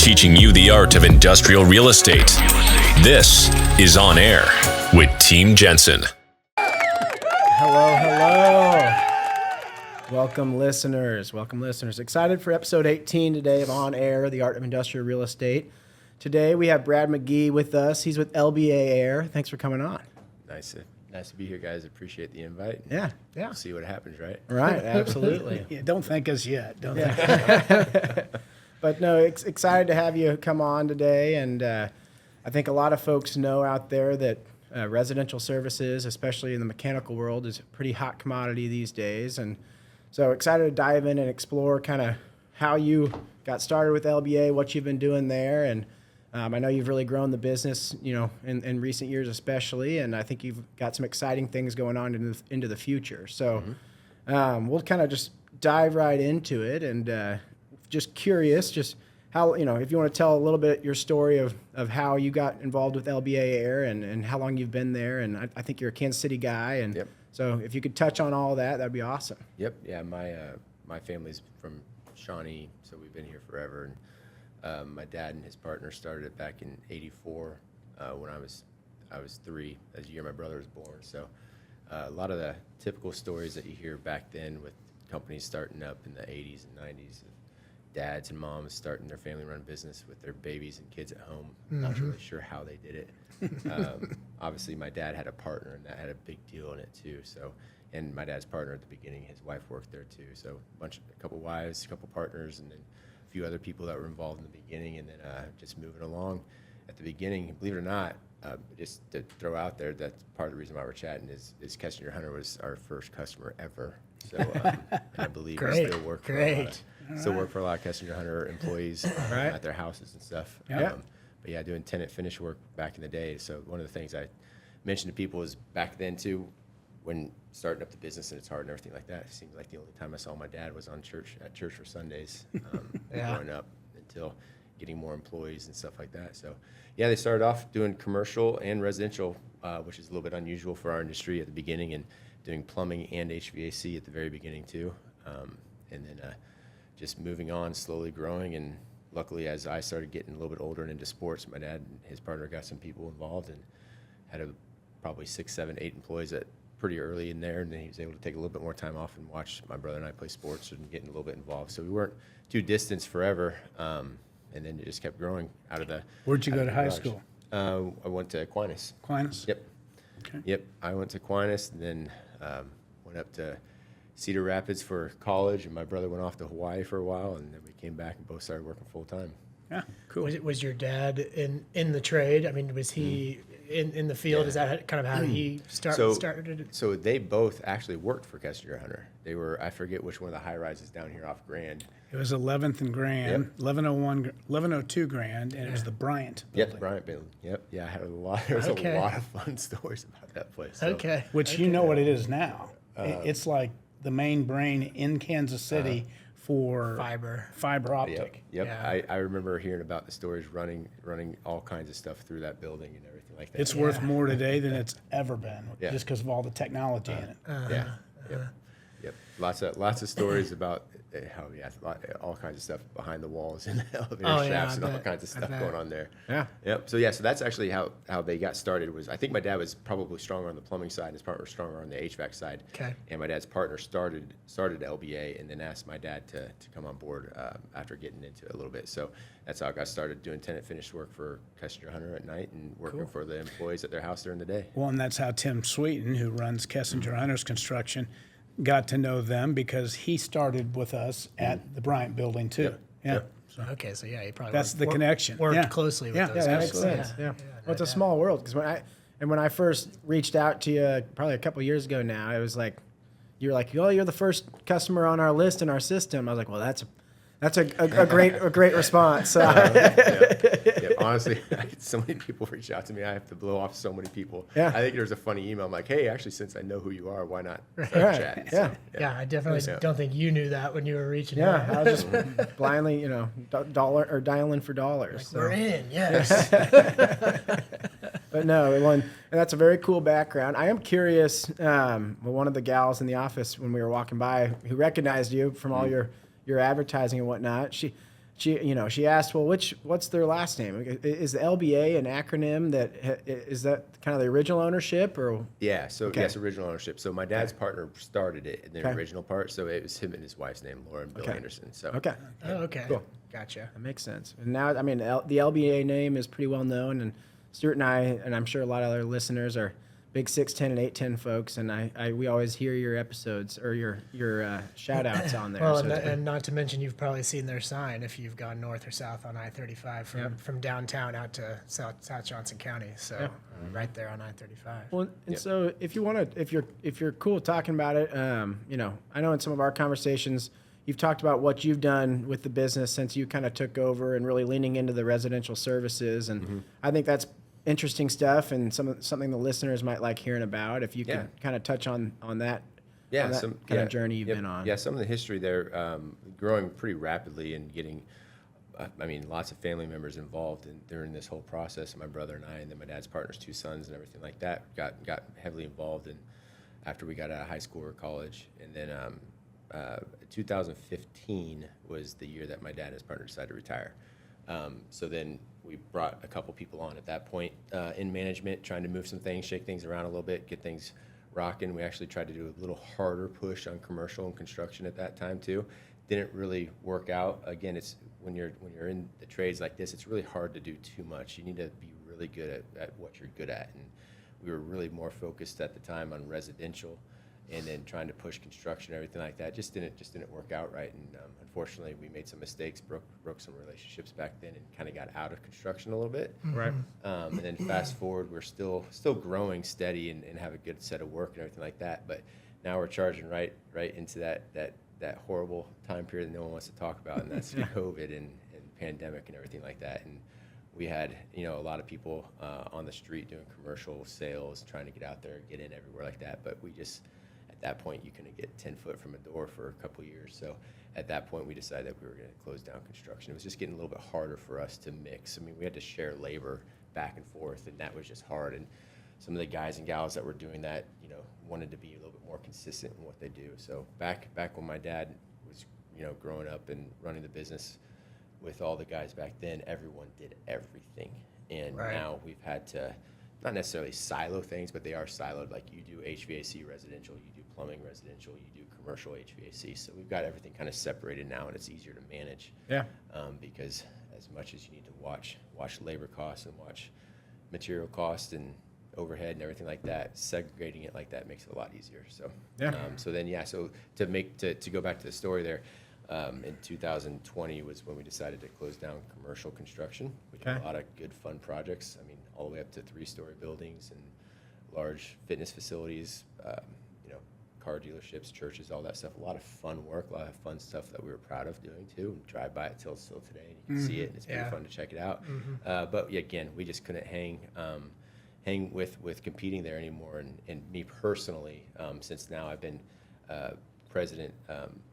teaching you the art of industrial real estate. This is On Air with Team Jensen. Hello. Welcome, listeners. Excited for episode 18 today of On Air, the art of industrial real estate. Today we have Brad McGhee with us. He's with LBA Air. Thanks for coming on. Nice to be here, guys. Appreciate the invite. Yeah. We'll see what happens, right? Right, absolutely. Yeah, don't thank us yet. But no, excited to have you come on today. And I think a lot of folks know out there that residential services, especially in the mechanical world, is a pretty hot commodity these days. And so excited to dive in and explore kind of how you got started with LBA, what you've been doing there. And I know you've really grown the business, in recent years especially, and I think you've got some exciting things going on into the future. So we'll kind of just dive right into it, and just curious, just how, if you want to tell a little bit your story of how you got involved with LBA Air and how long you've been there, and I think you're a Kansas City guy, and Yep. So if you could touch on all that, that'd be awesome. Yep. Yeah. My family's from Shawnee, so we've been here forever. And my dad and his partner started it back in '84 when I was 3. That's the year my brother was born. So a lot of the typical stories that you hear back then with companies starting up in the '80s and '90s, dads and moms starting their family-run business with their babies and kids at home. Not really sure how they did it. Obviously, my dad had a partner, and that had a big deal in it too. So, and my dad's partner at the beginning, his wife worked there too. So, a couple wives, a couple partners, and then a few other people that were involved in the beginning, and then just moving along. At the beginning, believe it or not, just to throw out there, that's part of the reason why we're chatting is Kessinger Hunter was our first customer ever. So, and I believe we still work for a lot of Kessinger Hunter employees at their houses and stuff. But yeah, doing tenant finish work back in the day. So one of the things I mentioned to people is back then too, when starting up the business and it's hard and everything like that, it seemed like the only time I saw my dad was at church for Sundays growing up until getting more employees and stuff like that. So yeah, they started off doing commercial and residential, which is a little bit unusual for our industry at the beginning, and doing plumbing and HVAC at the very beginning too. And then just moving on, slowly growing, and luckily, as I started getting a little bit older and into sports, my dad and his partner got some people involved and had probably 6, 7, 8 employees pretty early in there, and then he was able to take a little bit more time off and watch my brother and I play sports and getting a little bit involved. So we weren't too distant forever, and then it just kept growing out of the. Where'd you go to high school? I went to Aquinas. Aquinas? Yep. Okay. Yep. I went to Aquinas, and then went up to Cedar Rapids for college, and my brother went off to Hawaii for a while, and then we came back and both started working full time. Yeah, cool. Was your dad in the trade? I mean, was he in the field? Yeah. Is that kind of how he started? So they both actually worked for Kessinger Hunter. They were, I forget which one of the high rises down here off Grand. It was 11th and Grand, 1102 Grand, and it was the Bryant building. Yep, Bryant building. Yep, yeah, I had a lot. There was a lot of fun stories about that place. So. Okay. Which you know what it is now. It's like the main brain in Kansas City for fiber optic. Yep. Yeah. I remember hearing about the stories running all kinds of stuff through that building and everything like that. It's worth more today than it's ever been, Yeah. just because of all the technology in it. Yep. Lots of stories about all kinds of stuff behind the walls and the elevator shafts and all kinds of stuff going on there. Yeah. Yep. So that's actually how they got started. Was I think my dad was probably stronger on the plumbing side, and his partner was stronger on the HVAC side. Okay. And my dad's partner started LBA, and then asked my dad to come on board after getting into it a little bit. So that's how I got started doing tenant finish work for Kessinger Hunter at night and working for the employees at their house during the day. Well, and that's how Tim Sweeten, who runs Kessinger Hunter's construction, got to know them, because he started with us at the Bryant building too. Yep. Yeah. Yep. So Okay, so yeah, he probably that's the connection. Worked closely with those That guys. makes sense. Yeah. Well, it's a small world, because when I first reached out to you probably a couple years ago now, it was like you were like, "Oh, you're the first customer on our list in our system." I was like, "Well, that's a great response." Honestly, so many people reach out to me. I have to blow off so many people. Yeah. I think there's a funny email. I'm like, hey, actually, since I know who you are, why not start chatting? Yeah. So, Yeah, I definitely don't think you knew that when you were reaching Yeah, out. I was just blindly, dialing for dollars. We're in, yes. But no, and that's a very cool background. I am curious. One of the gals in the office when we were walking by, who recognized you from all your advertising and whatnot, she asked, well, what's their last name? Is the LBA an acronym is that kind of the original ownership or? Yeah, so Okay. yes, original ownership. So my dad's partner started it in the Okay. original part, so it was him and his wife's name, Laura and Bill Okay. Anderson. So Okay. Oh, okay. Cool. Gotcha. That makes sense. And now, I mean, the LBA name is pretty well known, and Stuart and I, and I'm sure a lot of other listeners are big 610 and 810 folks, and we always hear your episodes or your shout outs on there. Well, So and not to mention, you've probably seen their sign if you've gone north or south on I-35 from downtown out to South Johnson County. So right there on I-35. well, and so if you want to, if you're cool talking about it, I know in some of our conversations, you've talked about what you've done with the business since you kind of took over and really leaning into the residential services, and I think that's interesting stuff and something the listeners might like hearing about. If you could kind of touch on that, on that kind of journey you've been on. Yeah, some of the history there, growing pretty rapidly and getting, lots of family members involved during this whole process. My brother and I, and then my dad's partner's 2 sons and everything like that, got heavily involved in after we got out of high school or college. And then 2015 was the year that my dad and his partner decided to retire. So then we brought a couple people on at that point in management, trying to move some things, shake things around a little bit, get things rocking. We actually tried to do a little harder push on commercial and construction at that time too. Didn't really work out. Again, it's when you're in the trades like this, it's really hard to do too much. You need to be really good at what you're good at. And we were really more focused at the time on residential, and then trying to push construction, everything like that, just didn't work out right. And unfortunately, we made some mistakes, broke some relationships back then, and kind of got out of construction a little bit. Right. And then fast forward, we're still growing steady and have a good set of work and everything like that. But now we're charging right into that horrible time period that no one wants to talk about, and that's COVID and pandemic and everything like that. And we had a lot of people on the street doing commercial sales, trying to get out there, get in everywhere like that. But we just at that point, you couldn't get 10 foot from a door for a couple of years. So at that point, we decided that we were going to close down construction. It was just getting a little bit harder for us to mix. I mean, we had to share labor back and forth, and that was just hard. And some of the guys and gals that were doing that, wanted to be a little bit more consistent in what they do. So back when my dad was, growing up and running the business with all the guys back then, everyone did everything. And now we've had to not necessarily silo things, but they are siloed. Like you do HVAC residential, you do plumbing residential, you do commercial HVAC. So we've got everything kind of separated now, and it's easier to manage. Yeah. Because as much as you need to watch labor costs and watch material costs and overhead and everything like that, segregating it like that makes it a lot easier. So so to go back to the story there, in 2020 was when we decided to close down commercial construction. We did a lot of good fun projects. I mean, all the way up to 3-story buildings and large fitness facilities, car dealerships, churches, all that stuff. A lot of fun work, a lot of fun stuff that we were proud of doing too. And drive by it till still today, and you can see it, and it's pretty fun to check it out. But again, we just couldn't hang with competing there anymore. And me personally, since now I've been president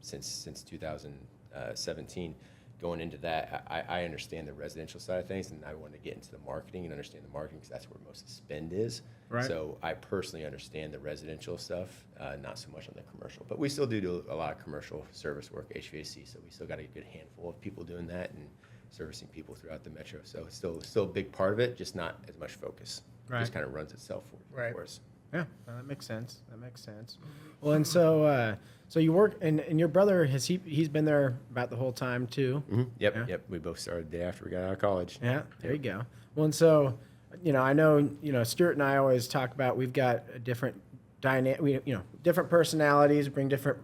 since 2017. Going into that, I understand the residential side of things, and I want to get into the marketing and understand the marketing because that's where most of the spend is. Right. So I personally understand the residential stuff, not so much on the commercial. But we still do a lot of commercial service work, HVAC, so we still got a good handful of people doing that and servicing people throughout the metro. So it's still a big part of it, just not as much focus. Right. It just kind of runs itself for us. Yeah, that makes sense. Well, and so you work, and your brother he's been there about the whole time too. Mm-hmm. Yep, Yeah. yep. We both started the day after we got out of college. Yeah, there you go. Well, and so I know Stuart and I always talk about we've got a different different personalities, bring different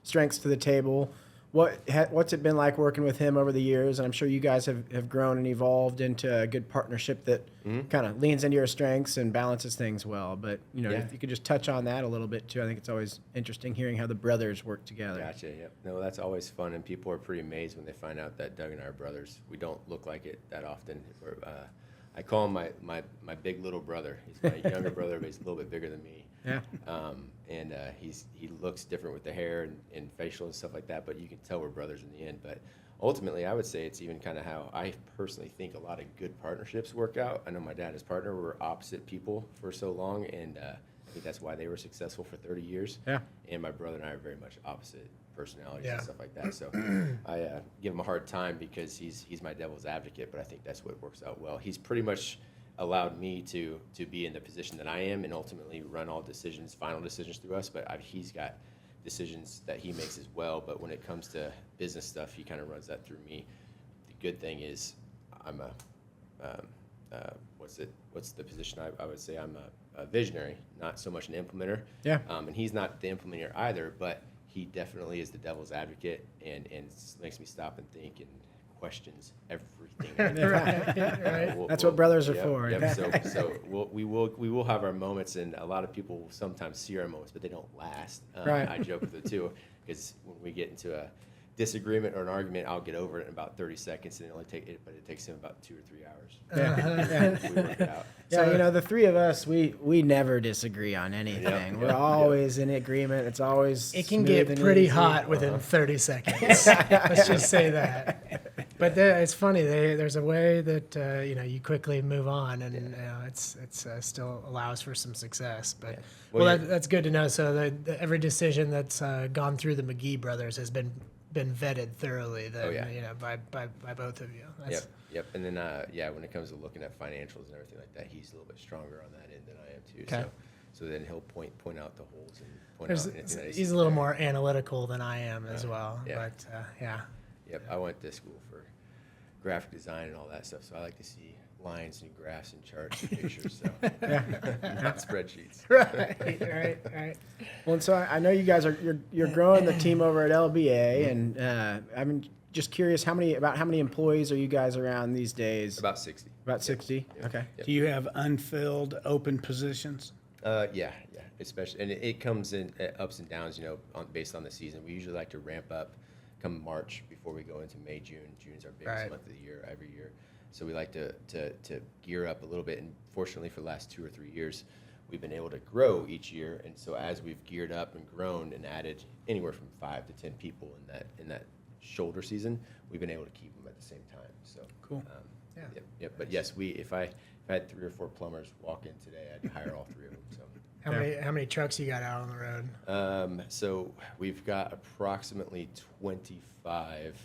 strengths to the table. What's it been like working with him over the years? And I'm sure you guys have grown and evolved into a good partnership that kind of leans into your strengths and balances things well. But, if you could just touch on that a little bit too, I think it's always interesting hearing how the brothers work together. Gotcha, yep. No, that's always fun, and people are pretty amazed when they find out that Doug and I are brothers. We don't look like it that often. I call him my big little brother. He's my younger brother, but he's a little bit bigger than me. Yeah. And he looks different with the hair and facial and stuff like that, but you can tell we're brothers in the end. But ultimately, I would say it's even kind of how I personally think a lot of good partnerships work out. I know my dad and his partner were opposite people for so long, and I think that's why they were successful for 30 years. Yeah. And my brother and I are very much opposite personalities Yeah. and stuff like that. So I give him a hard time because he's my devil's advocate, but I think that's what works out well. He's pretty much allowed me to be in the position that I am and ultimately run all decisions, final decisions through us, but he's got decisions that he makes as well. But when it comes to business stuff, he kind of runs that through me. The good thing is I'm what's the position I would say I'm a visionary, not so much an implementer. Yeah. And he's not the implementer either, but he definitely is the devil's advocate and makes me stop and think and questions everything. Right. That's what brothers are for. Yep. So we will have our moments, and a lot of people will sometimes see our moments, but they don't last. Right. I joke with it too, because when we get into a disagreement or an argument, I'll get over it in about 30 seconds, and it takes him about 2 or 3 hours. We work it out. Yeah, the three of us, we never disagree on anything. We're always in agreement. It's always It can smooth get and pretty easy. hot within 30 seconds. Let's just say that. But it's funny. There's a way that you quickly move on, and it's still allows for some success. But that's good to know. So every decision that's gone through the McGhee brothers has been vetted thoroughly. By both of you. Yep. And then when it comes to looking at financials and everything like that, he's a little bit stronger on that end than I am too. Okay. So then he'll point out the holes and point out anything that He's a little more analytical than I am as well. Yeah. But Yep. I went to school for graphic design and all that stuff, so I like to see lines and graphs and charts and pictures. So not spreadsheets. right. Well, and so I know you guys you're growing the team over at LBA, and I'm just curious how many employees are you guys around these days? About 60. About 60. Yep. Okay. Yep. Do you have unfilled open positions? Yeah, especially, and it comes in ups and downs, based on the season. We usually like to ramp up come March before we go into May, June. June's our biggest month of the year every year. So we like to gear up a little bit, and fortunately for the last 2 or 3 years, we've been able to grow each year. And so as we've geared up and grown and added anywhere from 5 to 10 people in that shoulder season, we've been able to keep them at the same time. So Cool. Yep. But yes, if I had 3 or 4 plumbers walk in today, I'd hire all 3 of them. So. How many trucks you got out on the road? So we've got approximately 25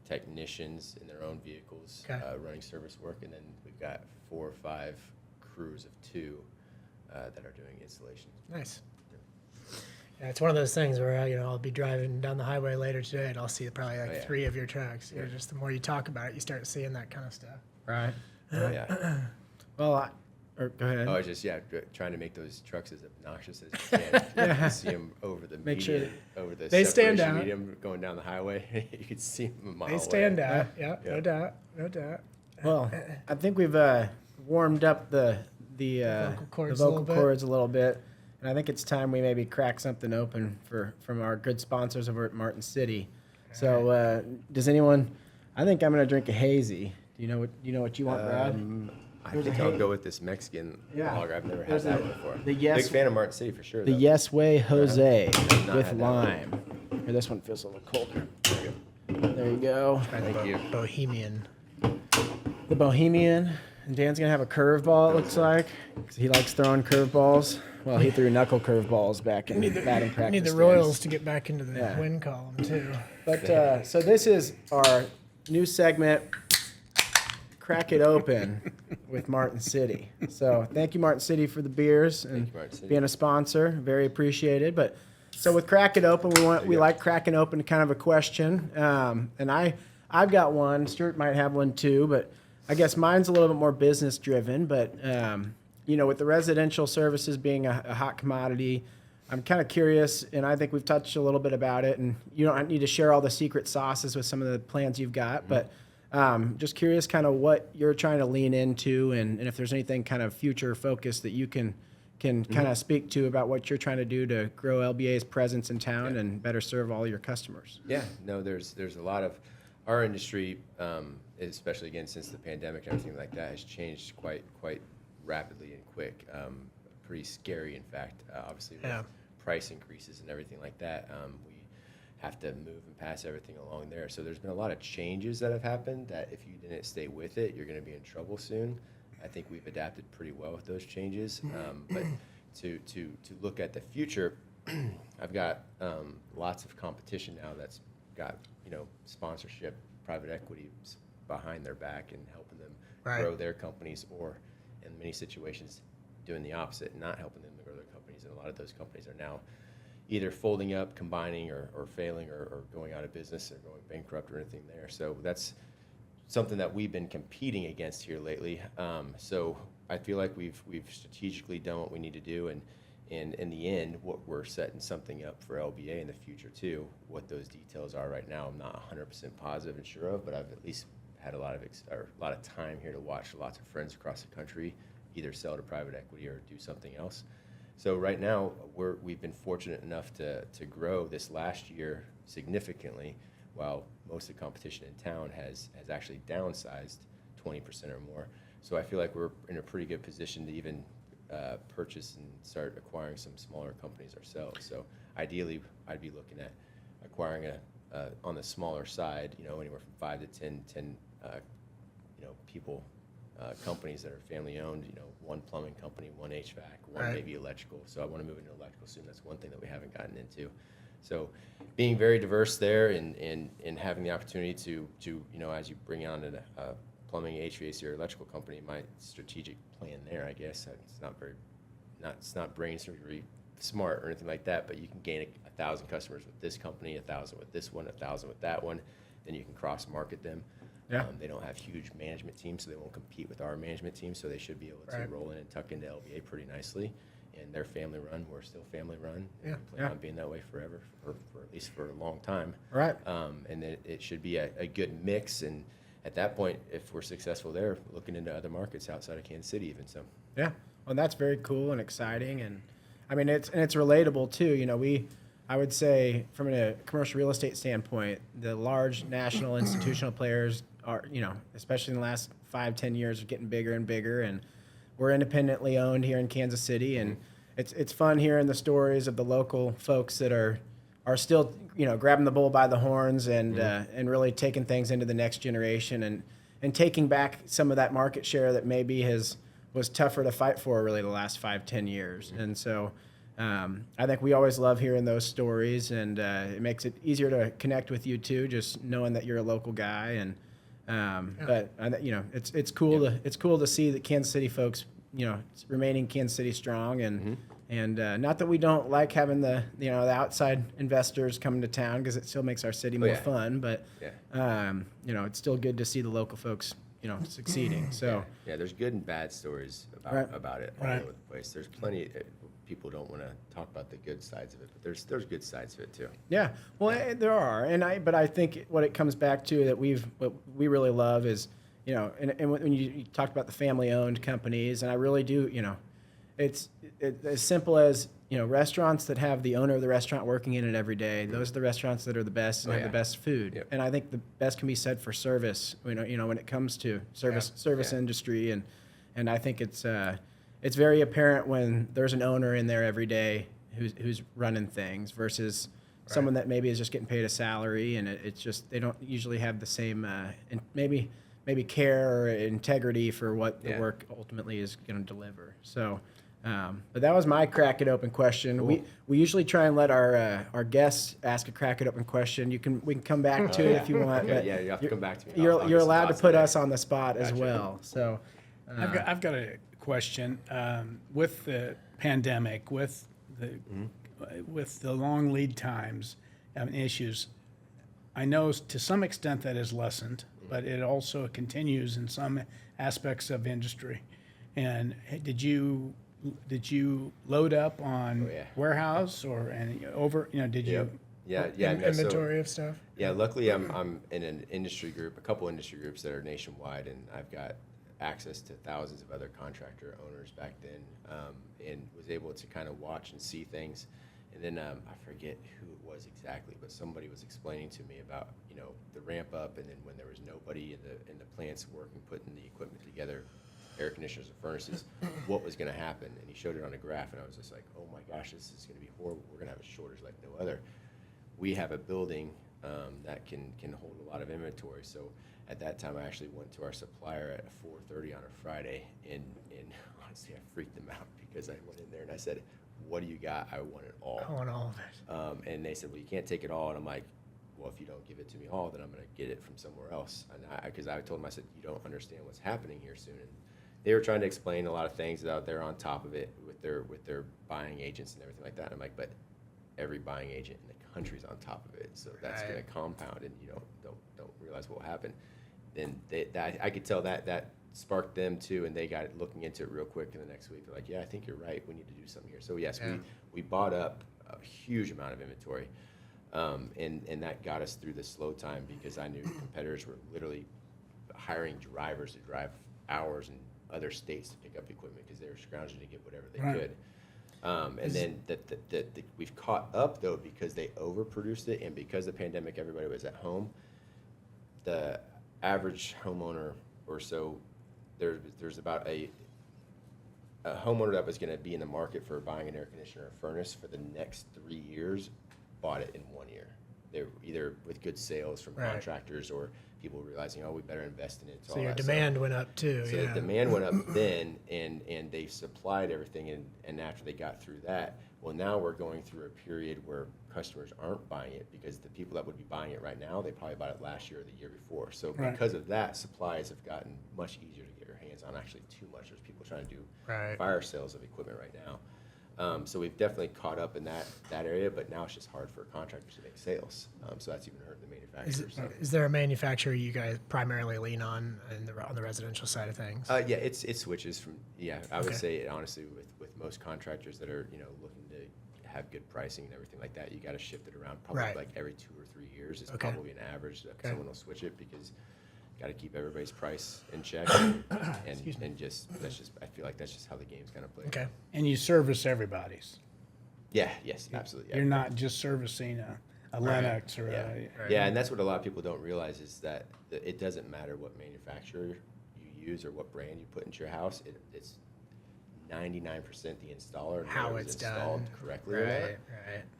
technicians in their own vehicles running service work, and then we've got 4 or 5 crews of 2 that are doing installations. Nice. Yeah, it's one of those things where I'll be driving down the highway later today, and I'll see probably 3 of your trucks. Just the more you talk about it, you start seeing that kind of stuff. Right. Yeah. Well, go ahead. Oh, it's just trying to make those trucks as obnoxious as you can. You can see them over the median, over the they stand separation out. median going down the highway. You can see them a mile away. They stand out. Yeah, no doubt. Well, I think we've warmed up the vocal cords a little bit, and I think it's time we maybe crack something open from our good sponsors over at Martin City. So, does anyone? I think I'm going to drink a hazy. Do you know what you want, Brad? I think I'll go with this Mexican lager. I've never had that one before. Big fan of Martin City for sure. The though. Yes Way Jose not with had that lime. Here, this one feels a little colder. There you go. Thank you. Bohemian. The Bohemian. And Dan's going to have a curveball, it looks like, 'cause he likes throwing curveballs. Well, he threw knuckle curveballs back in batting practice. Need the days. Royals to get back into the Yeah. win column, too. But so this is our new segment, Crack It Open with Martin City. So thank you, Martin City, for the beers and Martin City. being a sponsor. Very appreciated. But so with Crack It Open, we like cracking open kind of a question. And I've got one. Stuart might have one too, but I guess mine's a little bit more business driven. But with the residential services being a hot commodity, I'm kind of curious, and I think we've touched a little bit about it. And you don't need to share all the secret sauces with some of the plans you've got, but. Just curious kind of what you're trying to lean into and if there's anything kind of future focused that you can kind of speak to about what you're trying to do to grow LBA's presence in town and better serve all your customers. Yeah, no, there's a lot of our industry, especially again since the pandemic and everything like that, has changed quite rapidly and quick. Pretty scary, in fact. Obviously, with price increases and everything like that, we have to move and pass everything along there. So there's been a lot of changes that have happened that if you didn't stay with it, you're going to be in trouble soon. I think we've adapted pretty well with those changes. But to look at the future, I've got lots of competition now that's got, sponsorship, private equity behind their back and helping them grow their companies, or in many situations doing the opposite, not helping them to grow their companies. And a lot of those companies are now either folding up, combining, or failing, or going out of business, or going bankrupt, or anything there. So that's something that we've been competing against here lately. So I feel like we've strategically done what we need to do, and in the end, what we're setting something up for LBA in the future too. What those details are right now, I'm not 100% positive and sure of, but I've at least had a lot of time here to watch lots of friends across the country either sell to private equity or do something else. So right now, we've been fortunate enough to grow this last year significantly, while most of the competition in town has actually downsized 20% or more. So I feel like we're in a pretty good position to even purchase and start acquiring some smaller companies ourselves. So ideally, I'd be looking at acquiring on the smaller side, anywhere from 5 to 10 people, companies that are family owned, one plumbing company, one HVAC, one maybe electrical. So I want to move into electrical soon. That's one thing that we haven't gotten into. So being very diverse there, and having the opportunity to as you bring on a plumbing, HVAC, or electrical company, my strategic plan there, I guess, it's not brain surgery smart or anything like that, but you can gain 1,000 customers with this company, 1,000 with this one, 1,000 with that one. Then you can cross market them. Yeah. They don't have huge management teams, so they won't compete with our management team, so they should be able to roll in and tuck into LBA pretty nicely. And they're family run, we're still family run. Yeah. We plan on being that way forever, or for at least for a long time. Right. And then it should be a good mix, and at that point, if we're successful there, looking into other markets outside of Kansas City even. So Yeah, well, that's very cool and exciting, and I mean it's relatable too. I would say from a commercial real estate standpoint, the large national institutional players are, especially in the last 5-10 years, are getting bigger and bigger, and we're independently owned here in Kansas City, and it's fun hearing the stories of the local folks that are still grabbing the bull by the horns and really taking things into the next generation and taking back some of that market share that maybe was tougher to fight for really the last 5-10 years. And so I think we always love hearing those stories, and it makes it easier to connect with you too, just knowing that you're a local guy. And but it's cool to see that Kansas City folks remaining Kansas City strong, and not that we don't like having the outside investors coming to town, because it still makes our city more fun, but it's still good to see the local folks succeeding. So yeah, there's good and bad stories about it all over the place. There's plenty. People don't want to talk about the good sides of it, but there's good sides of it too. Yeah, well, there are, but I think what it comes back to that what we really love is, and when you talked about the family-owned companies, and I really do, it's as simple as restaurants that have the owner of the restaurant working in it every day. Those are the restaurants that are the best and have the best food. Yep. And I think the best can be said for service. When it comes to service industry, and I think it's very apparent when there's an owner in there every day who's running things versus someone that maybe is just getting paid a salary, and it's just they don't usually have the same and maybe care or integrity for what the work ultimately is going to deliver. So, but that was my crack it open question. Cool. We usually try and let our guests ask a crack it open question. We can come back to it if you want. Yeah, you have to come back to me. You're allowed to put us on the spot as well. So, I've got a question. With the pandemic, with the long lead times and issues, I know to some extent that has lessened, but it also continues in some aspects of industry. And did you load up on warehouse did you? Inventory of stuff. Yeah, luckily I'm in an industry group, a couple industry groups that are nationwide, and I've got access to thousands of other contractor owners back then, and was able to kind of watch and see things. And then I forget who it was exactly, but somebody was explaining to me about the ramp up, and then when there was nobody in the plants working, putting the equipment together, air conditioners and furnaces, what was going to happen. And he showed it on a graph, and I was just like, oh my gosh, this is going to be horrible. We're going to have a shortage like no other. We have a building that can hold a lot of inventory. So at that time, I actually went to our supplier at 4:30 on a Friday, and honestly, I freaked them out because I went in there and I said, what do you got? I want it all. I want all of it. And they said, well, you can't take it all. And I'm like, well, if you don't give it to me all, then I'm going to get it from somewhere else. And because I told them, I said, you don't understand what's happening here soon. And they were trying to explain a lot of things that they're on top of it with their buying agents and everything like that. And I'm like, but every buying agent in the country's on top of it, so that's going to compound, and you don't realize what will happen. Then I could tell that sparked them too, and they got it looking into it real quick. In the next week, they're like, yeah, I think you're right. We need to do something here. So yes, we bought up a huge amount of inventory. And that got us through the slow time, because I knew competitors were literally hiring drivers to drive hours in other states to pick up equipment because they were scrounging to get whatever they could. And then we've caught up, though, because they overproduced it, and because the pandemic, everybody was at home. The average homeowner or so, there's about a homeowner that was going to be in the market for buying an air conditioner or furnace for the next 3 years bought it in 1 year. They were either with good sales from contractors or people realizing, oh, we better invest in it. So your demand went up too. So the demand went up then, and they supplied everything, and after they got through that, well, now we're going through a period where customers aren't buying it, because the people that would be buying it right now, they probably bought it last year or the year before. So because of that, supplies have gotten much easier to get your hands on, actually too much. There's people trying to do fire sales of equipment right now. So we've definitely caught up in that area, but now it's just hard for contractors to make sales. So that's even hurting the manufacturers. Is there a manufacturer you guys primarily lean on on the residential side of things? Yeah, it switches from, I would say, honestly, with most contractors that are, looking to have good pricing and everything like that, you got to shift it around probably like every 2 or 3 years. It's probably an average that someone will switch it, because got to keep everybody's price in check, and just I feel like that's just how the game's kind of played. Okay. And you service everybody's. Yeah. Yes. Absolutely. Yeah. You're not just servicing a Lennox or yeah, and that's what a lot of people don't realize, is that it doesn't matter what manufacturer you use or what brand you put into your house. It's 99% the installer and how whether it's installed done correctly or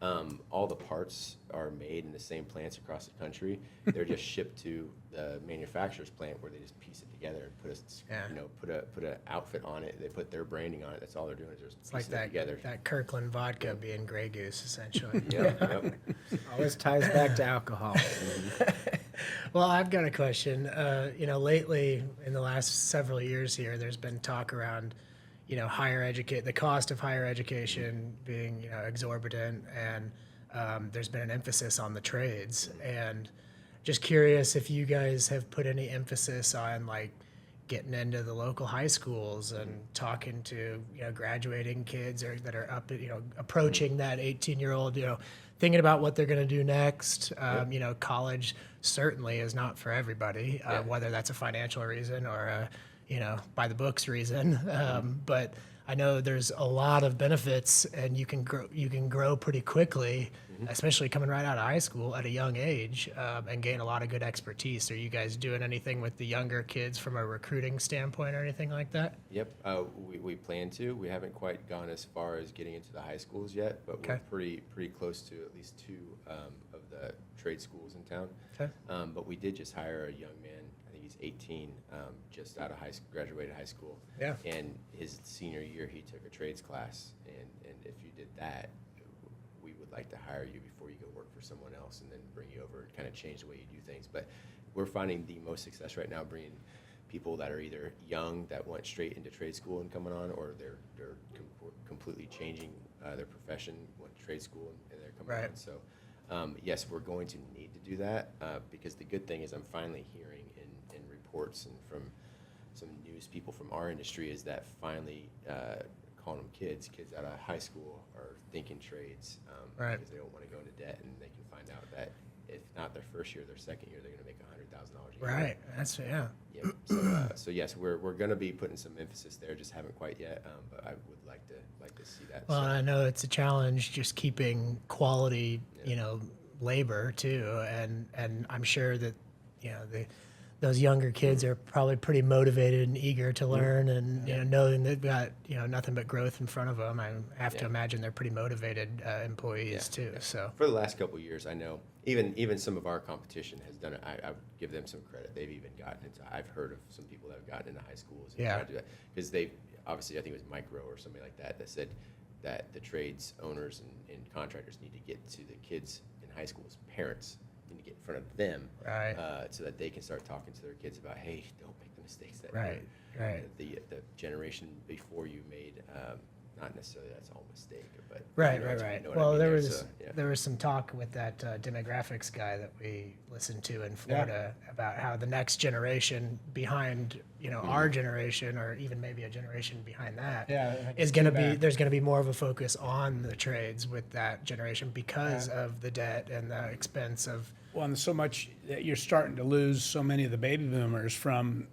not. All the parts are made in the same plants across the country. They're just shipped to the manufacturer's plant, where they just piece it together and put a outfit on it. They put their branding on it. That's all they're doing, is just It's like piecing it together. that Kirkland vodka being Grey Goose, essentially. Yep. Always ties back to alcohol. Well, I've got a question. Lately, in the last several years here, there's been talk around, the cost of higher education being, exorbitant, and there's been an emphasis on the trades. And just curious if you guys have put any emphasis on getting into the local high schools and talking to graduating kids that are up, approaching that 18-year-old, thinking about what they're going to do next. College certainly is not for everybody, whether that's a financial reason or a by the books reason. But I know there's a lot of benefits, and you can grow pretty quickly, especially coming right out of high school at a young age, and gain a lot of good expertise. Are you guys doing anything with the younger kids from a recruiting standpoint or anything like that? Yep, we plan to. We haven't quite gone as far as getting into the high schools yet, but we're pretty close to at least 2 of the trade schools in town. Okay. But we did just hire a young man. I think he's 18, just out of high school, graduated high school. Yeah. And his senior year, he took a trades class. And if you did that, we would like to hire you before you go work for someone else, and then bring you over and kind of change the way you do things. But we're finding the most success right now bringing people that are either young that went straight into trade school and coming on, or they're completely changing their profession, went to trade school and they're coming on. So yes, we're going to need to do that, because the good thing is I'm finally hearing in reports and from some news people from our industry is that finally, calling them kids out of high school are thinking trades, because they don't want to go into debt, and they can find out that if not their first year, their second year, they're going to make $100,000 a year. Right. That's Yeah. So yes, we're going to be putting some emphasis there. Just haven't quite yet, but I would like to see that. Well, I know it's a challenge just keeping quality, labor too, and I'm sure that those younger kids are probably pretty motivated and eager to learn, and knowing they've got nothing but growth in front of them. I have to imagine they're pretty motivated employees too. So for the last couple of years, I know even some of our competition has done it. I would give them some credit. They've even gotten into. I've heard of some people that have gotten into high schools. And tried to do that, because they obviously, I think it was Micro or somebody like that said, that the trades owners and contractors need to get to the kids in high school as parents. Need to get in front of them, Right. So that they can start talking to their kids about, hey, don't make the mistakes that Right. the generation before you made. Not necessarily that's all a mistake, but Right, you know, right, you right. know what I Well, mean there there, was so, yeah. there was some talk with that demographics guy that we listened to in Florida about how the next generation behind our generation, or even maybe a generation behind that, Yeah, I think is it's going to too be bad. there's going to be more of a focus on the trades with that generation because of the debt and the expense of. Well, and so much that you're starting to lose so many of the baby boomers from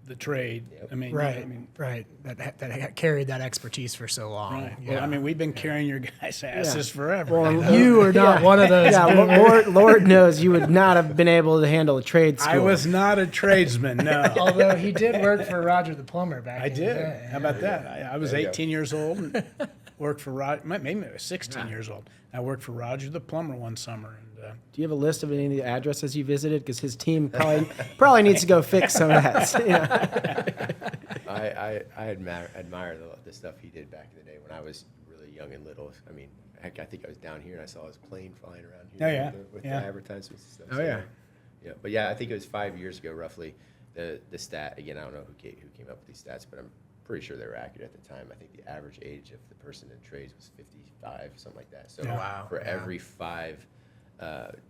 the trade. I mean, Right, I mean, right. That carried that expertise for so long. right. Yeah. Well, I mean, we've been carrying your guys' asses forever. Well, you are not one of those. Yeah, Lord knows you would not have been able to handle a trade school. I was not a tradesman, no. Although he did work for Roger the plumber back. I in the did. day. How about that? I was There you 18 years old and worked for Roger. Maybe I was 16 years old. I worked for Roger the plumber one summer. And Do you have a list of any of the addresses you visited? Because his team probably needs to go fix some of that. I admire the stuff he did back in the day when I was really young and little. I mean, heck, I think I was down here and I saw his plane flying around here Oh, yeah. with Yeah. the advertisements and stuff. Oh, So, yeah. Yeah, but yeah, I think it was 5 years ago, roughly. The stat again, I don't know who came up with these stats, but I'm pretty sure they were accurate at the time. I think the average age of the person in trades was 55, something like that. So for every 5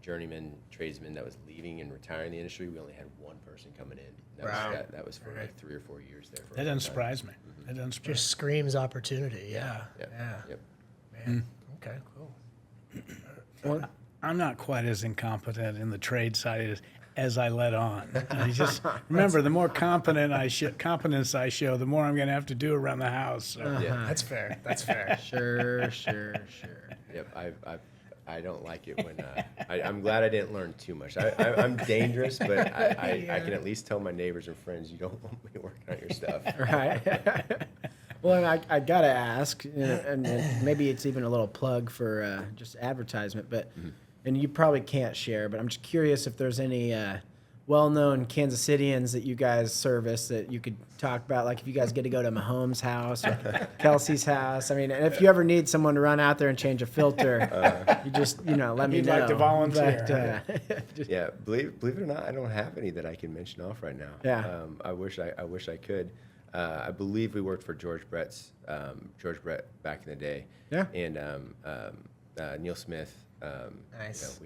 journeyman tradesmen that was leaving and retiring the industry, we only had one person coming in. That was for like 3 or 4 years there. For that doesn't surprise me. That doesn't surprise Just screams opportunity. Yeah. Yep. Yeah. Yep. Man. Okay. Cool. I'm not quite as incompetent in the trade side as I let on. I just remember, the more competence I show, the more I'm going to have to do around the house. So. That's fair. That's fair. Sure. Yep, I don't like it when I'm glad I didn't learn too much. I'm dangerous, but I can at least tell my neighbors and friends you don't want me working on your stuff. Right. Well, and I gotta ask, and maybe it's even a little plug for just advertisement, but and you probably can't share, but I'm just curious if there's any well-known Kansas Cityans that you guys service that you could talk about, like if you guys get to go to Mahomes' house or Kelsey's house. I mean, and if you ever need someone to run out there and change a filter, you just let me You'd know. like to volunteer. But, Yeah, believe it or not, I don't have any that I can mention off right now. Yeah. I wish I could. I believe we worked for George Brett back in the day. Yeah. And Neil Smith. Nice.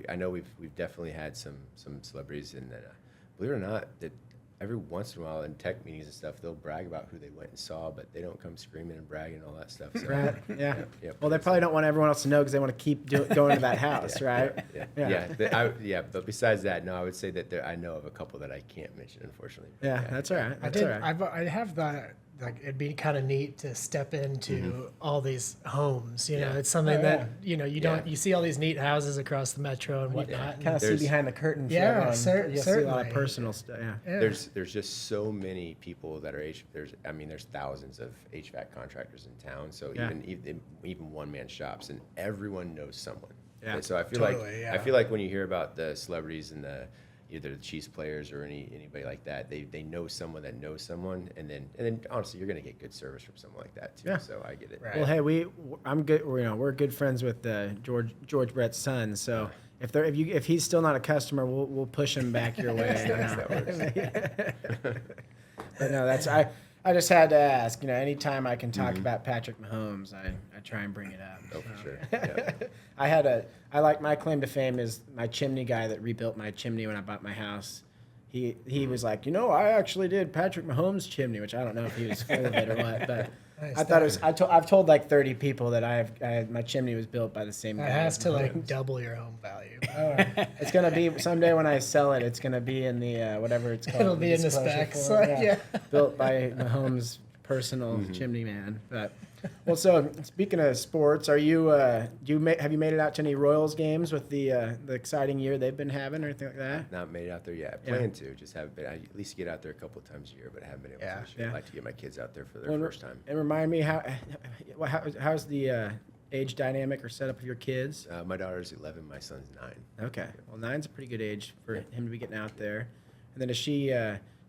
I know we've definitely had some celebrities, and believe it or not, that every once in a while in tech meetings and stuff, they'll brag about who they went and saw, but they don't come screaming and bragging and all that stuff. So, right. Yeah. Yep. Well, they probably don't want everyone else to know because they want to keep going to that house, right? But besides that, no, I would say that I know of a couple that I can't mention, unfortunately. But Yeah, that's all right. I That's did. all right. I have thought like it'd be kind of neat to step into all these homes. You know, Yeah. it's something Oh, that you don't. Yeah. You see all these neat houses across the metro and whatnot. Kind of see There's- behind the curtain. for Yeah, everyone. certainly. You see a lot of personal stuff. Yeah. Yeah. There's just so many people that are there's thousands of HVAC contractors in town. So Yeah. even one man shops, and everyone knows someone. Yeah, And so I feel totally, I feel like when you hear about the celebrities and either the Chiefs players or anybody like that, they know someone that knows someone, and then honestly, you're gonna get good service from someone like that too. Yeah. So I get it. Right. Well, hey, I'm good. We're good friends with George Brett's son. So if he's still not a customer, we'll push him back your way. That works. But no, I just had to ask. Anytime I can talk about Patrick Mahomes, I try and bring it up. Oh, for sure. Yeah. My claim to fame is my chimney guy that rebuilt my chimney when I bought my house. He was like, I actually did Patrick Mahomes' chimney, which I don't know if he was full of it or what, but Nice. I thought it was. I've told like 30 people that my chimney was built by the same guy. It has to as like Mahomes. double your home value. It's gonna be someday when I sell it. It's gonna be in the whatever it's called. It'll be in the disclosure specs. form, Yeah. Built by Mahomes' personal chimney man. But so speaking of sports, are you have you made it out to any Royals games with the exciting year they've been having or anything like that? Not made it out there yet. I plan to. Just haven't been. I at least get out there a couple of times a year, but I haven't been able to. Yeah. I'd like to get my kids out there for their Well, first time. And remind me how's the age dynamic or setup of your kids? My daughter's 11. My son's 9. Okay, well 9's a pretty good age for him to be getting out there. And then does she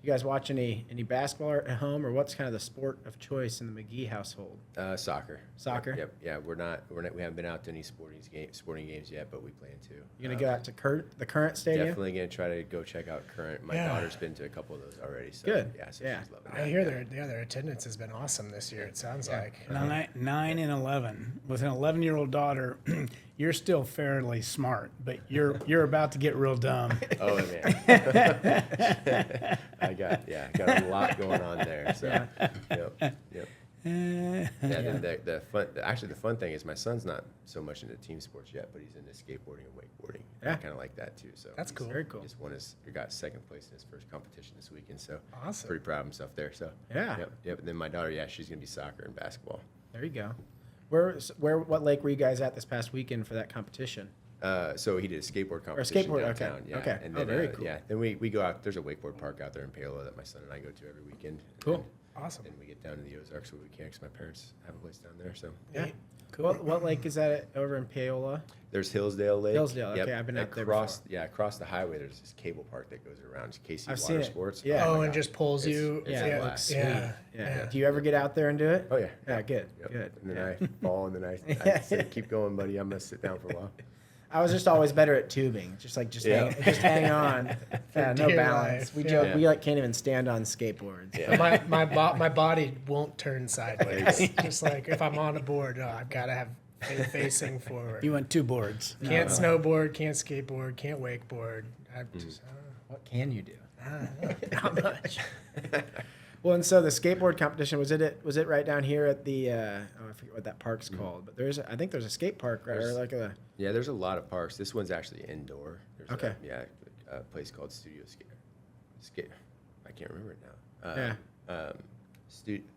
You guys watch any basketball at home, or what's kind of the sport of choice in the McGhee household? Soccer. Soccer? Yep. Yeah, we haven't been out to any sporting games yet, but we plan to. You gonna get out to the current stadium? Definitely gonna try to go check out Current. My daughter's been to a couple of those already. So, Good. Yeah, so Yeah. she's loving I it. hear their attendance has been awesome this year. It sounds like. 9 and 11. With an 11-year-old daughter, you're still fairly smart, but you're about to get real dumb. Oh man, I got a lot going on there. So, yep. Yeah, the fun thing is my son's not so much into team sports yet, but he's into skateboarding and wakeboarding. Yeah. I kind of like that too. So That's cool. Very cool. He got second place in his first competition this weekend. So Awesome. pretty proud of himself there. So Yeah. Yep. And then my daughter, she's gonna be soccer and basketball. There you go. What lake were you guys at this past weekend for that competition? So he did a skateboard competition skateboard, okay. downtown. Yeah. Okay. And Oh, then, very cool. Yeah. Then we go out. There's a wakeboard park out there in Paola that my son and I go to every weekend. Cool. Awesome. And we get down to the Ozarks when we can because my parents have a place down there. So Yeah. What lake is that over in Paola? there's Hillsdale Lake. Hillsdale, okay, I've been out there before. Yeah, across the highway, there's this cable park that goes around. It's KC I've Water seen it. Sports. Yeah. Oh, my and God. just pulls you. It's a blast. Yeah. Yeah. Do you ever get out there and do it? Oh yeah. Yeah, good. Yep. Good. And then Yeah. I fall, and then I say, "Keep going, buddy. I'm gonna sit down for a while." I was just always better at tubing, just hang on. Yeah, no dear balance. life, We yeah. joke we can't even stand on skateboards. Yeah. My body won't turn sideways. Just like if I'm on a board, I've got to have it facing forward. You went 2 boards. Can't snowboard, can't skateboard, can't wakeboard. I just, What can you do? not much. Well, and so the skateboard competition was it right down here at the I forget what that park's called, but I think there's a skate park right or There's- like a Yeah, there's a lot of parks. This one's actually indoor. There's Okay. a place called Studio Skate. I can't remember it now. Yeah.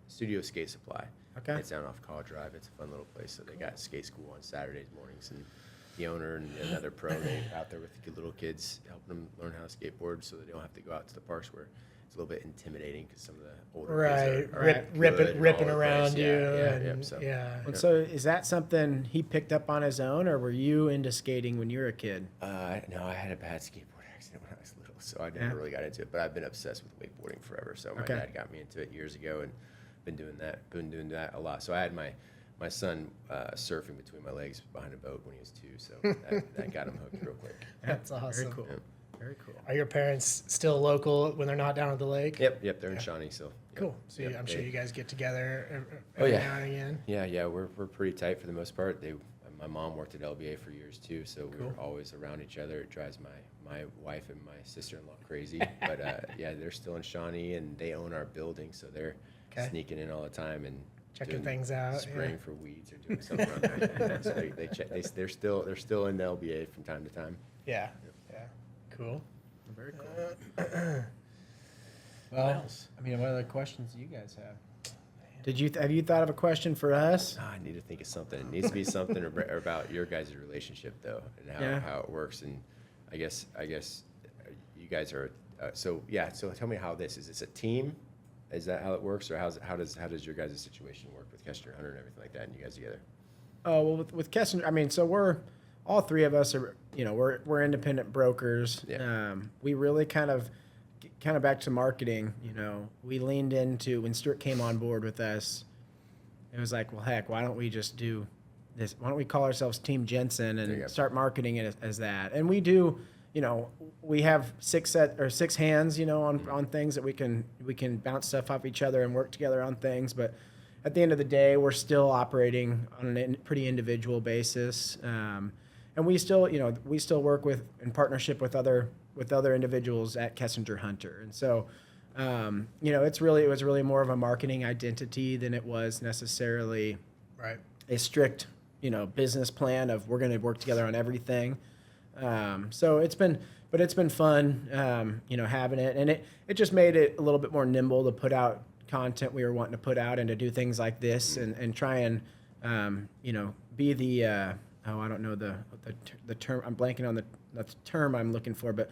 Studio Skate Supply. Okay. It's down off College Drive. It's a fun little place. So they got skate school on Saturdays mornings, and the owner and another pro, they out there with the little kids, helping them learn how to skateboard, so they don't have to go out to the parks where it's a little bit intimidating because some of the older Right, kids are ripping all over the around place. you. Yeah. and, So, And so is that something he picked up on his own, or were you into skating when you were a kid? No, I had a bad skateboard accident when I was little, so I never Yeah. really got into it. But I've been obsessed with wakeboarding forever. So my Okay. dad got me into it years ago, and been doing that a lot. So I had my son surfing between my legs behind a boat when he was 2, so that got him hooked real quick. That's awesome. Very cool. Yep. Very cool. Are your parents still local when they're not down at the lake? Yep, they're in Shawnee, so. Yep, Cool. So yep, I'm sure they- you guys get together Oh, every yeah. now and again. Yeah, we're pretty tight for the most part. My mom worked at LBA for years too, so we were always around each other. It drives my wife and my sister-in-law crazy, but yeah, they're still in Shawnee and they own our building, so they're Okay. sneaking in all the time and Checking doing- things out, spraying yeah. for weeds or doing something. Around there. So they're still in the LBA from time to time. Yeah. Yeah. Cool. Very cool. Well, I mean, what other questions do you guys have? Have you thought of a question for us? I need to think of something. It needs to be something about your guys' relationship though, and how it works. And I guess you guys are so yeah. So tell me how this is. It's a team. Is that how it works, or how does your guys' situation work with Kester Hunter and everything like that, and you guys together? Oh well, with Kessler, I mean, so we're all three of us are we're independent brokers. Yeah. We really kind of back to marketing. We leaned into when Stuart came on board with us. It was like, well, heck, why don't we just do this? Why don't we call ourselves Team Jensen There you and go. start marketing it as that? And we do. We have 6 hands, on things that we can bounce stuff off each other and work together on things. But at the end of the day, we're still operating on a pretty individual basis, and we still work in partnership with other individuals at Kessinger Hunter. And so, it was really more of a marketing identity than it was necessarily Right. a strict, business plan of we're going to work together on everything. So it's been fun, having it, and it just made it a little bit more nimble to put out content we were wanting to put out and to do things like this and try and, be the, I don't know the term, I'm blanking on the term I'm looking for, but,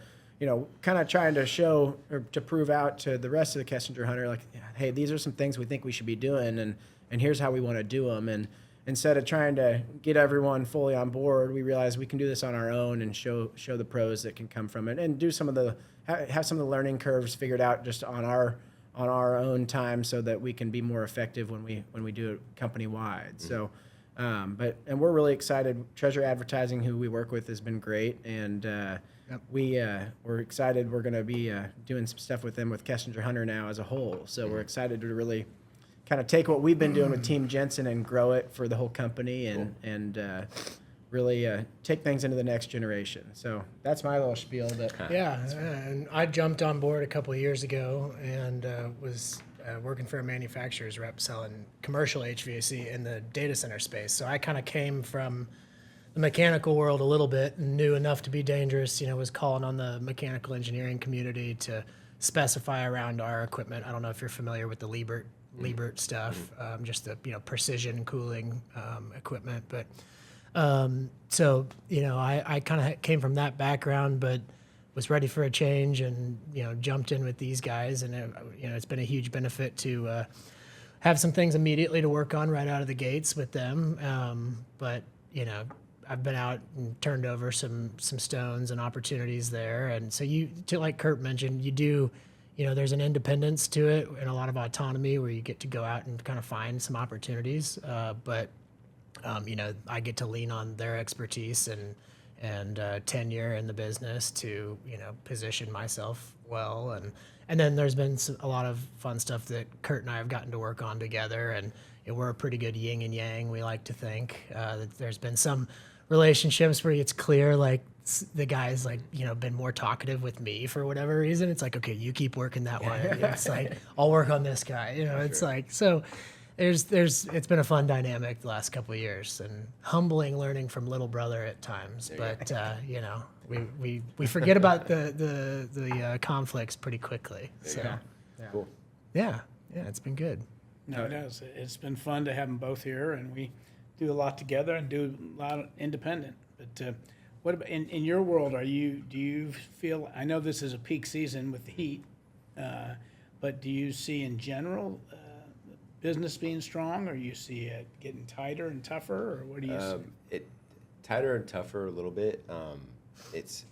kind of trying to show or to prove out to the rest of the Kessinger Hunter, like, hey, these are some things we think we should be doing and here's how we want to do them. instead of trying to get everyone fully on board, we realized we can do this on our own and show the pros that can come from it, and do some of the have some of the learning curves figured out just on our own time, so that we can be more effective when we do it company wide. So. And we're really excited. Treasure Advertising, who we work with, has been great, and we're excited. We're going to be doing some stuff with them with Kessinger Hunter now as a whole. So we're excited to really kind of take what we've been doing with Team Jensen and grow it for the whole company, and really take things into the next generation. So that's my little spiel. But Yeah, and I jumped on board a couple of years ago and was working for a manufacturer's rep selling commercial HVAC in the data center space. So I kind of came from the mechanical world a little bit and knew enough to be dangerous, was calling on the mechanical engineering community to specify around our equipment. I don't know if you're familiar with the Liebert stuff, just the, precision cooling equipment. But so, I kind of came from that background, but was ready for a change and, jumped in with these guys. And, it's been a huge benefit to have some things immediately to work on right out of the gates with them. But, I've been out and turned over some stones and opportunities there. And so like Kurt mentioned, you do, there's an independence to it and a lot of autonomy where you get to go out and kind of find some opportunities. But I get to lean on their expertise and tenure in the business to position myself well, and then there's been a lot of fun stuff that Kurt and I have gotten to work on together, and we're a pretty good yin and yang. We like to think that there's been some relationships where it's clear like the guy's like been more talkative with me for whatever reason. It's like, okay, you keep working that way. It's like I'll work on this guy. It's like so. It's been a fun dynamic the last couple of years, and humbling learning from little brother at times. But we forget about the conflicts pretty quickly. So Cool. yeah, it's been good. No, it has. It's been fun to have them both here, and we do a lot together and do a lot independent. But what about in your world? Do you feel? I know this is a peak season with the heat, but do you see in general business being strong, or you see it getting tighter and tougher, or what do you see? Tighter and tougher a little bit. It's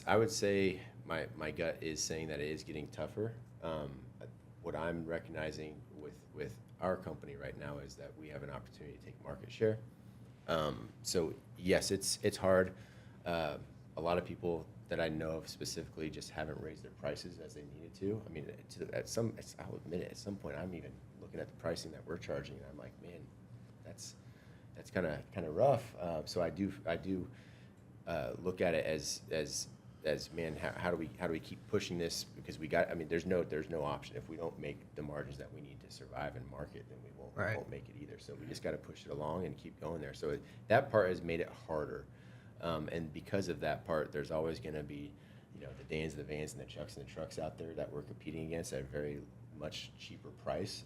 I would say my gut is saying that it is getting tougher. What I'm recognizing with our company right now is that we have an opportunity to take market share. So yes, it's hard. A lot of people that I know of specifically just haven't raised their prices as they needed to. I mean, I'll admit it, at some point I'm even looking at the pricing that we're charging, and I'm like, man, that's kind of rough. So I do look at it as man, how do we keep pushing this? Because there's no option. If we don't make the margins that we need to survive and market, then we won't make it either. So we just got to push it along and keep going there. So that part has made it harder. And because of that part, there's always going to be, the Dans, the Vans, and the Chucks and the trucks out there that we're competing against at a very much cheaper price.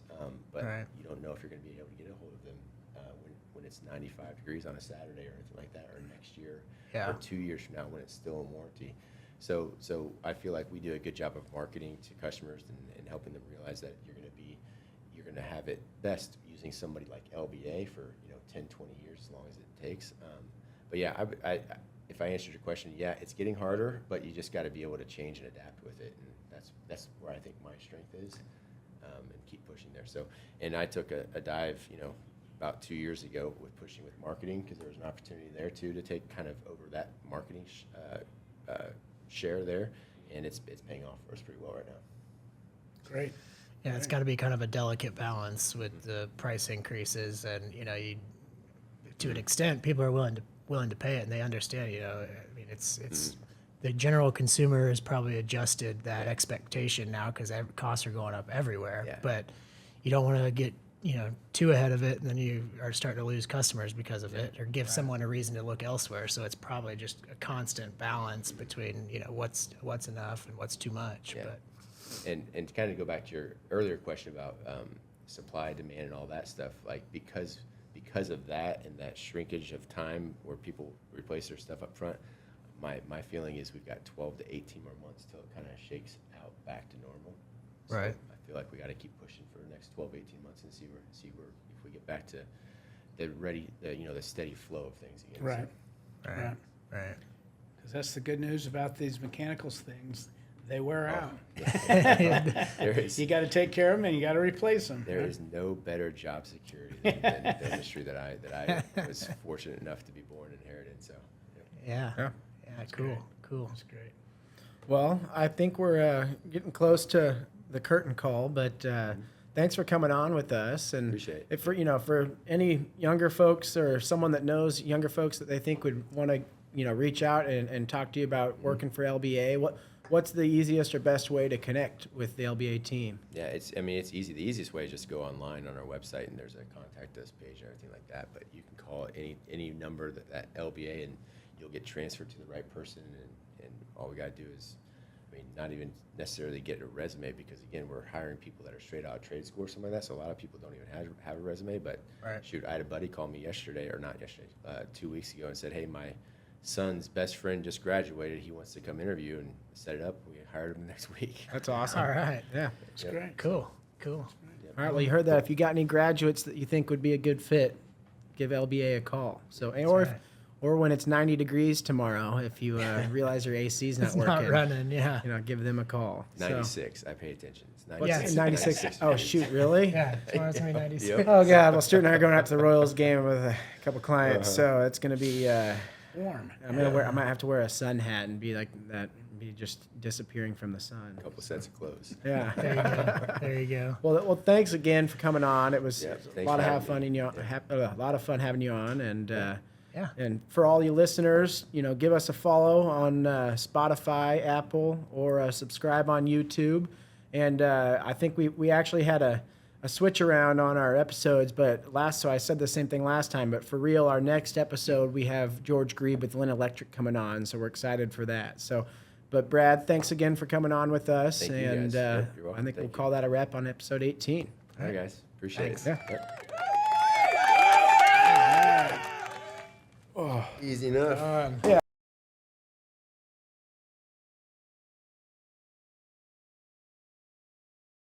But you don't know if you're going to be able to get a hold of them when it's 95 degrees on a Saturday or anything like that, or next year, or 2 years from now when it's still in warranty. So I feel like we do a good job of marketing to customers and helping them realize that you're going to have it best using somebody like LBA for 10, 20 years, as long as it takes. But yeah, if I answered your question, yeah, it's getting harder, but you just got to be able to change and adapt with it, and that's where I think my strength is, and keep pushing there. So, and I took a dive, about 2 years ago with pushing with marketing, because there was an opportunity there too to take kind of over that marketing share there, and it's paying off for us pretty well right now. Great. Yeah, it's got to be kind of a delicate balance with the price increases, and to an extent, people are willing to pay it, and they understand. It's the general consumer has probably adjusted that expectation now because costs are going up everywhere. Yeah. But you don't want to get too ahead of it, and then you are starting to lose customers because of it, or give someone a reason to look elsewhere. So it's probably just a constant balance between what's enough and what's too much. Yeah. But and to kind of go back to your earlier question about supply, demand, and all that stuff, like because of that and that shrinkage of time where people replace their stuff up front, my feeling is we've got 12 to 18 more months till it kind of shakes out back to normal. So Right. I feel like we got to keep pushing for the next 12, 18 months and see where if we get back to the steady flow of things again. Right. Right. Right. Because that's the good news about these mechanicals things. They wear out. There is You got to take care of them and you got to replace them. there is no better job security than the industry that I was fortunate enough to be born and inherited. So Yeah. Yeah. Yeah. Cool. Cool. That's great. Well, I think we're getting close to the curtain call, but thanks for coming on with us. And Appreciate it. if for any younger folks or someone that knows younger folks that they think would want to reach out and talk to you about working for LBA, what's the easiest or best way to connect with the LBA team? yeah, it's easy. The easiest way is just go online on our website and there's a contact us page and everything like that. But you can call any number that LBA and you'll get transferred to the right person. And all we got to do is, not even necessarily get a resume, because again, we're hiring people that are straight out of trade school or something like that. So a lot of people don't even have a resume. But Right. shoot, I had a buddy call me yesterday, or not yesterday, 2 weeks ago, and said, "Hey, my son's best friend just graduated. He wants to come interview," and set it up. We hired him the next week. That's awesome. All right. Yeah. That's great. Cool. Cool. All right. Well, you heard that. If you got any graduates that you think would be a good fit, give LBA a call. So, right. or when it's 90 degrees tomorrow, if you realize your AC's not It's working, not running. Yeah. give them a call. So- 96. I pay attention. It's What's 96. it, 96? Oh, shoot, really? Yeah. Tomorrow's gonna be 96. Yep. Oh, God. Well, Stuart and I are going out to the Royals game with a couple clients, so it's going to be, Warm. I might have to wear a sun hat and be like that, be just disappearing from the sun. Couple sets of clothes. Yeah. There you go. There you go. Well, thanks again for coming on. It was Yeah, a thanks lot for of having me. a lot of fun having you on, and Yeah. and for all you listeners, give us a follow on Spotify, Apple, or subscribe on YouTube. And I think we actually had a switch around on our episodes, so I said the same thing last time, but for real, our next episode we have George Grebe with Lynn Electric coming on, so we're excited for that. So, but Brad, thanks again for coming on with us, Thank you, and guys. Yep, you're welcome. I think we'll Thank you. call that a wrap on episode 18. All right, guys. Appreciate Thanks. it. Yeah. Yep. Easy enough. Yeah.